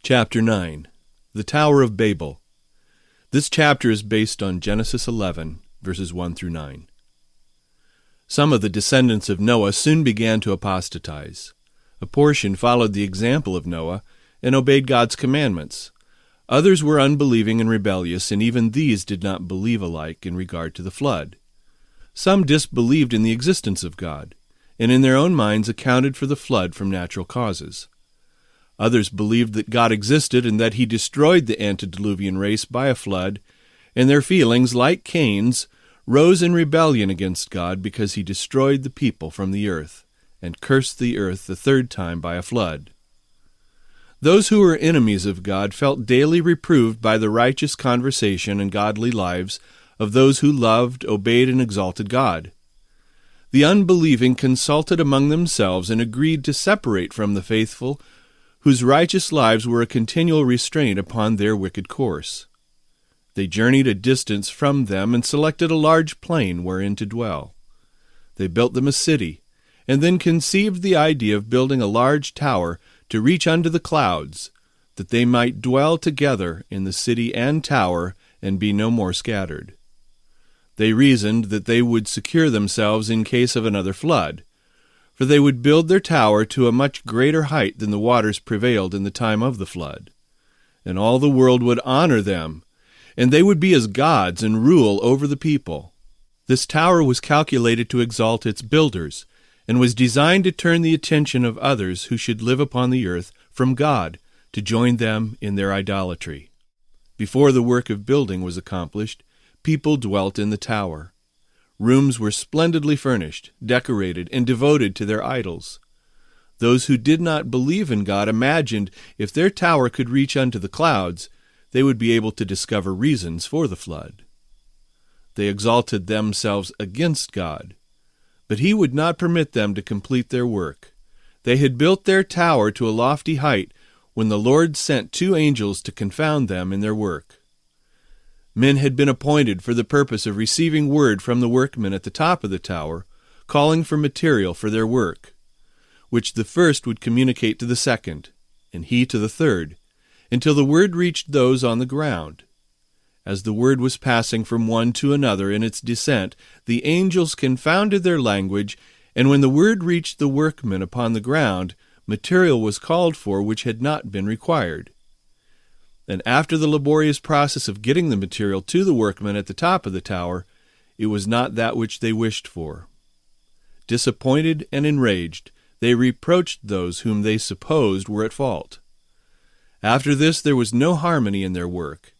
Chapter 9. The Tower of Babel. This chapter is based on Genesis 11, verses 1 through 9. Some of the descendants of Noah soon began to apostatize. A portion followed the example of Noah and obeyed God's commandments. Others were unbelieving and rebellious, and even these did not believe alike in regard to the flood. Some disbelieved in the existence of God, and in their own minds accounted for the flood from natural causes. Others believed that God existed and that he destroyed the antediluvian race by a flood, and their feelings, like Cain's, rose in rebellion against God because he destroyed the people from the earth, and cursed the earth the third time by a flood. Those who were enemies of God felt daily reproved by the righteous conversation and godly lives of those who loved, obeyed, and exalted God. The unbelieving consulted among themselves and agreed to separate from the faithful, whose righteous lives were a continual restraint upon their wicked course. They journeyed a distance from them and selected a large plain wherein to dwell. They built them a city, and then conceived the idea of building a large tower to reach unto the clouds, that they might dwell together in the city and tower and be no more scattered. They reasoned that they would secure themselves in case of another flood, for they would build their tower to a much greater height than the waters prevailed in the time of the flood. And all the world would honor them, and they would be as gods and rule over the people. This tower was calculated to exalt its builders, and was designed to turn the attention of others who should live upon the earth from God to join them in their idolatry. Before the work of building was accomplished, people dwelt in the tower. Rooms were splendidly furnished, decorated, and devoted to their idols. Those who did not believe in God imagined if their tower could reach unto the clouds, they would be able to discover reasons for the flood. They exalted themselves against God, but he would not permit them to complete their work. They had built their tower to a lofty height when the Lord sent 2 angels to confound them in their work. Men had been appointed for the purpose of receiving word from the workmen at the top of the tower, calling for material for their work, which the first would communicate to the second, and he to the third, until the word reached those on the ground. As the word was passing from one to another in its descent, the angels confounded their language, and when the word reached the workmen upon the ground, material was called for which had not been required. And after the laborious process of getting the material to the workmen at the top of the tower, it was not that which they wished for. Disappointed and enraged, they reproached those whom they supposed were at fault. After this there was no harmony in their work.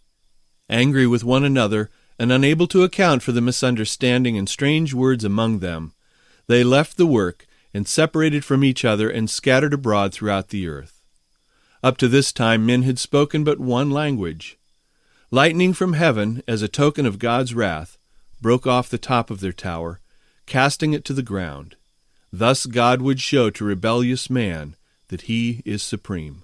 Angry with one another, and unable to account for the misunderstanding and strange words among them, they left the work, and separated from each other, and scattered abroad throughout the earth. Up to this time men had spoken but one language. Lightning from heaven, as a token of God's wrath, broke off the top of their tower, casting it to the ground. Thus God would show to rebellious man that he is supreme.